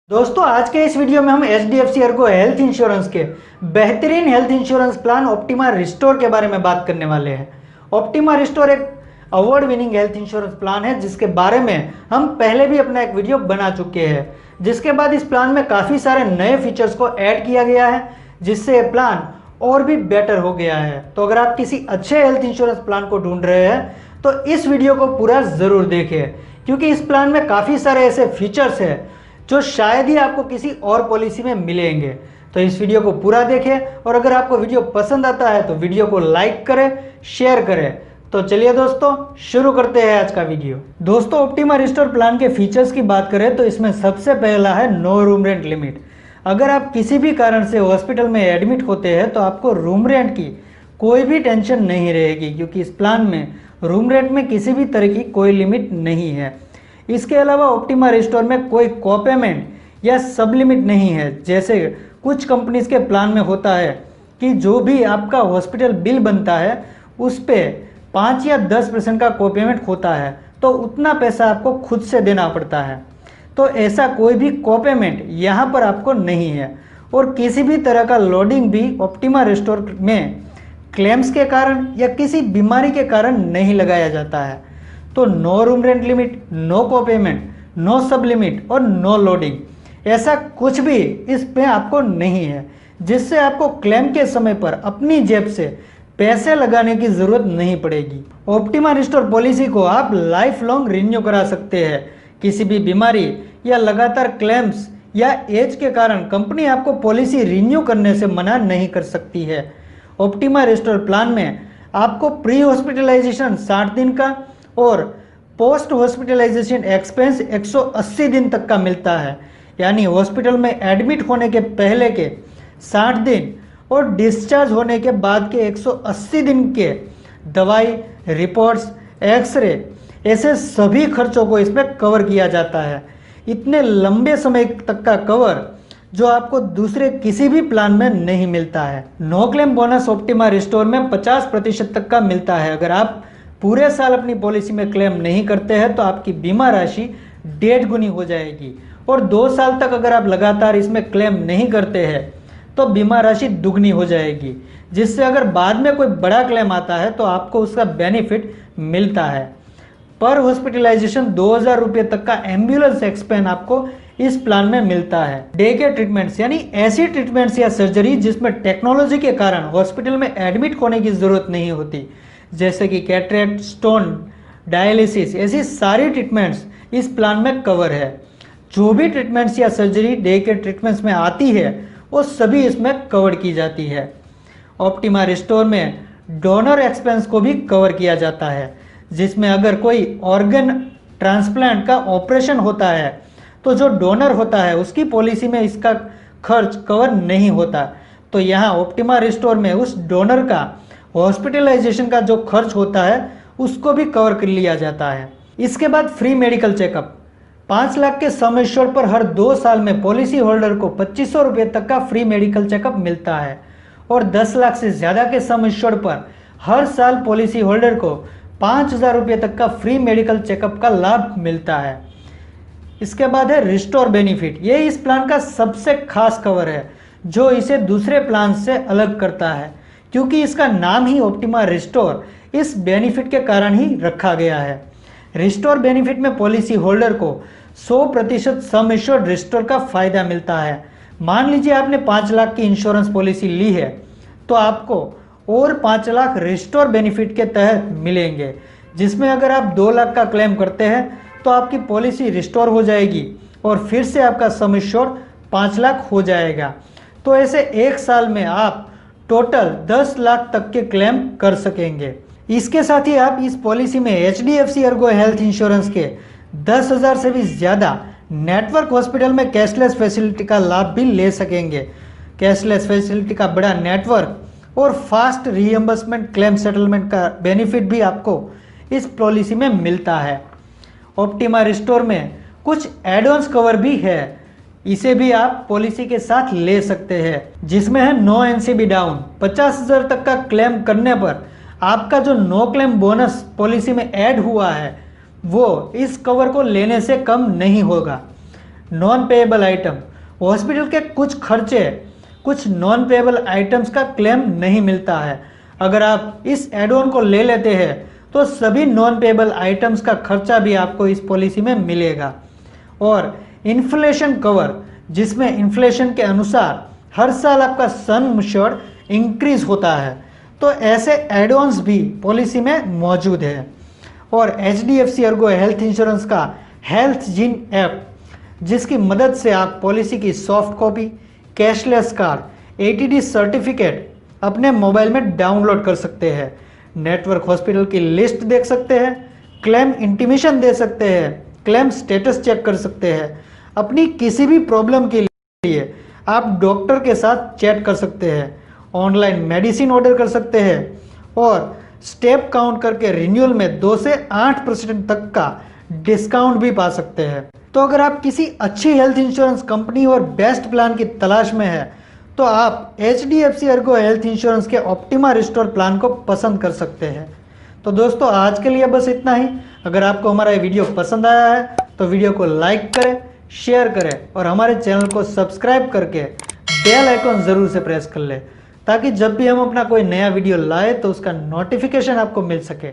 दोस्तों आज के इस वीडियो में हम HDFC ERGO हेल्थ इंश्योरेंस के बेहतरीन health insurance plan optima restore के बारे में बात करने वाले हैं। ऑप्टिमा रिस्टोर एक award winning health insurance plan है जिसके बारे में हम पहले भी अपना एक वीडियो बना चुके हैं, जिसके बाद इस प्लान में काफ़ी सारे नए फीचर्स को ऐड किया गया है जिससे ये प्लान और भी बेटर हो गया है। तो अगर आप किसी अच्छे हेल्थ इंश्योरेंस प्लान को ढूंढ रहे हैं तो इस वीडियो को पूरा ज़रूर देखें, क्योंकि इस प्लान में काफ़ी सारे ऐसे फीचर्स हैं जो शायद ही आपको किसी और पॉलिसी में मिलेंगे। तो इस वीडियो को पूरा देखें और अगर आपको वीडियो पसंद आता है तो वीडियो को लाइक करें, शेयर करें। तो चलिए दोस्तों शुरू करते हैं आज का वीडियो। दोस्तों ऑप्टिमा रिस्टोर प्लान के फीचर्स की बात करें तो इसमें सबसे पहला है नो रूम रेंट लिमिट। अगर आप किसी भी कारण से हॉस्पिटल में एडमिट होते हैं तो आपको रूम रेंट की कोई भी टेंशन नहीं रहेगी, क्योंकि इस प्लान में रूम रेंट में किसी भी तरह की कोई लिमिट नहीं है। इसके अलावा ऑप्टिमा रिस्टोर में कोई कोपेमेंट या सब लिमिट नहीं है, जैसे कुछ कंपनीज के प्लान में होता है कि जो भी आपका हॉस्पिटल बिल बनता है उस पे 5 या 10% का कोपेमेंट होता है, तो उतना पैसा आपको खुद से देना पड़ता है। तो ऐसा कोई भी कोपेमेंट यहाँ पर आपको नहीं है और किसी भी तरह का लोडिंग भी ऑप्टिमा रिस्टोर में क्लेम्स के कारण या किसी बीमारी के कारण नहीं लगाया जाता है। तो no room rent limit, no copayment, no sub limit और नो लोडिंग, ऐसा कुछ भी इस पे आपको नहीं है, जिससे आपको क्लेम के समय पर अपनी जेब से पैसे लगाने की ज़रूरत नहीं पड़ेगी। ऑप्टिमा रिस्टोर पॉलिसी को आप लाइफ लॉन्ग रिन्यू करा सकते हैं। किसी भी बीमारी या लगातार क्लेम्स या एज के कारण कंपनी आपको पॉलिसी रिन्यू करने से मना नहीं कर सकती है। ऑप्टिमा रिस्टोर प्लान में आपको प्री हॉस्पिटलाइजेशन 60 दिन का और पोस्ट हॉस्पिटलाइजेशन एक्सपेंस 180 दिन तक का मिलता है, यानी हॉस्पिटल में एडमिट होने के पहले के 60 दिन और डिस्चार्ज होने के बाद के 180 दिन के दवाई, रिपोर्ट्स, एक्सरे, ऐसे सभी खर्चों को इसमें कवर किया जाता है। इतने लंबे समय तक का कवर जो आपको दूसरे किसी भी प्लान में नहीं मिलता है। No claim bonus Optima Restore में 50% तक का मिलता है। अगर आप पूरे साल अपनी पॉलिसी में क्लेम नहीं करते हैं तो आपकी बीमा राशि 1.5 गुनी हो जाएगी, और 2 साल तक अगर आप लगातार इसमें क्लेम नहीं करते हैं तो बीमा राशि दुगनी हो जाएगी, जिससे अगर बाद में कोई बड़ा क्लेम आता है तो आपको उसका बेनिफिट मिलता है। पर हॉस्पिटलाइजेशन 2000 रुपये तक का एम्बुलेंस एक्सपेंस आपको इस प्लान में मिलता है। डे के ट्रीटमेंट्स यानी ऐसी ट्रीटमेंट्स या सर्जरी जिसमें टेक्नोलॉजी के कारण हॉस्पिटल में एडमिट होने की ज़रूरत नहीं होती, जैसे कि कैटरेक्ट, स्टोन, डायलिसिस, ऐसी सारी ट्रीटमेंट्स इस प्लान में कवर है। जो भी ट्रीटमेंट्स या सर्जरी डे के ट्रीटमेंट्स में आती है वो सभी इसमें कवर की जाती है। ऑप्टिमा रिस्टोर में डोनर एक्सपेंस को भी कवर किया जाता है, जिसमें अगर कोई ऑर्गन ट्रांसप्लांट का ऑपरेशन होता है तो जो डोनर होता है उसकी पॉलिसी में इसका खर्च कवर नहीं होता। तो यहाँ ऑप्टिमा रिस्टोर में उस डोनर का हॉस्पिटलाइजेशन का जो खर्च होता है उसको भी कवर कर लिया जाता है। इसके बाद फ्री मेडिकल चेकअप 5 लाख के सम एश्योर्ड पर हर 2 साल में पॉलिसी होल्डर को 2500 रुपये तक का फ्री मेडिकल चेकअप मिलता है, और 10 लाख से ज़्यादा के सम एश्योर्ड पर हर साल पॉलिसी होल्डर को 5000 रुपये तक का फ्री मेडिकल चेकअप का लाभ मिलता है। इसके बाद है रिस्टोर बेनिफिट। ये इस प्लान का सबसे खास कवर है जो इसे दूसरे प्लान से अलग करता है, क्योंकि इसका नाम ही ऑप्टिमा रिस्टोर इस बेनिफिट के कारण ही रखा गया है। रिस्टोर बेनिफिट में पॉलिसी होल्डर को 100% सम एश्योर्ड रिस्टोर का फायदा मिलता है। मान लीजिए आपने 5 लाख की इंश्योरेंस पॉलिसी ली है तो आपको और 5 लाख रिस्टोर बेनिफिट के तहत मिलेंगे, जिसमें अगर आप 2 लाख का क्लेम करते हैं तो आपकी पॉलिसी रिस्टोर हो जाएगी और फिर से आपका सम एश्योर्ड 5 लाख हो जाएगा। तो ऐसे 1 साल में आप टोटल 10 लाख तक के क्लेम कर सकेंगे। इसके साथ ही आप इस पॉलिसी में HDFC ERGO हेल्थ इंश्योरेंस के 10,000 से भी ज़्यादा नेटवर्क हॉस्पिटल में कैशलेस फैसिलिटी का लाभ भी ले सकेंगे। कैशलेस फैसिलिटी का बड़ा नेटवर्क और फास्ट रीएम्बर्समेंट क्लेम सेटलमेंट का बेनिफिट भी आपको इस पॉलिसी में मिलता है। ऑप्टिमा रिस्टोर में कुछ एडवांस कवर भी है, इसे भी आप पॉलिसी के साथ ले सकते हैं, जिसमें है नो NCB डाउन। 50,000 तक का क्लेम करने पर आपका जो नो क्लेम बोनस पॉलिसी में ऐड हुआ है वो इस कवर को लेने से कम नहीं होगा। नॉन पेएबल आइटम, हॉस्पिटल के कुछ खर्चे, कुछ नॉन पेएबल आइटम्स का क्लेम नहीं मिलता है। अगर आप इस एड ऑन को ले लेते हैं तो सभी नॉन पेएबल आइटम्स का खर्चा भी आपको इस पॉलिसी में मिलेगा। और इन्फ्लेशन कवर, जिसमें इन्फ्लेशन के अनुसार हर साल आपका सम एश्योर्ड इंक्रीज होता है, तो ऐसे एड ऑन्स भी पॉलिसी में मौजूद है। और HDFC ERGO हेल्थ इंश्योरेंस का हेल्थ जिन ऐप, जिसकी मदद से आप पॉलिसी की soft copy, cashless card, ATD certificate अपने मोबाइल में डाउनलोड कर सकते हैं, नेटवर्क हॉस्पिटल की लिस्ट देख सकते हैं, क्लेम इंटीमेशन दे सकते हैं, क्लेम स्टेटस चेक कर सकते हैं, अपनी किसी भी प्रॉब्लम के लिए आप डॉक्टर के साथ चैट कर सकते हैं, ऑनलाइन मेडिसिन ऑर्डर कर सकते हैं और स्टेप काउंट करके रिन्यूअल में 2 से 8% तक का डिस्काउंट भी पा सकते हैं। तो अगर आप किसी अच्छी हेल्थ इंश्योरेंस कंपनी और बेस्ट प्लान की तलाश में है तो आप HDFC ERGO हेल्थ इंश्योरेंस के ऑप्टिमा रिस्टोर प्लान को पसंद कर सकते हैं। तो दोस्तों आज के लिए बस इतना ही। अगर आपको हमारा ये वीडियो पसंद आया है तो वीडियो को लाइक करें, शेयर करें और हमारे चैनल को सब्सक्राइब करके बेल आइकॉन ज़रूर से प्रेस कर लें, ताकि जब भी हम अपना कोई नया वीडियो लाए तो उसका नोटिफिकेशन आपको मिल सके।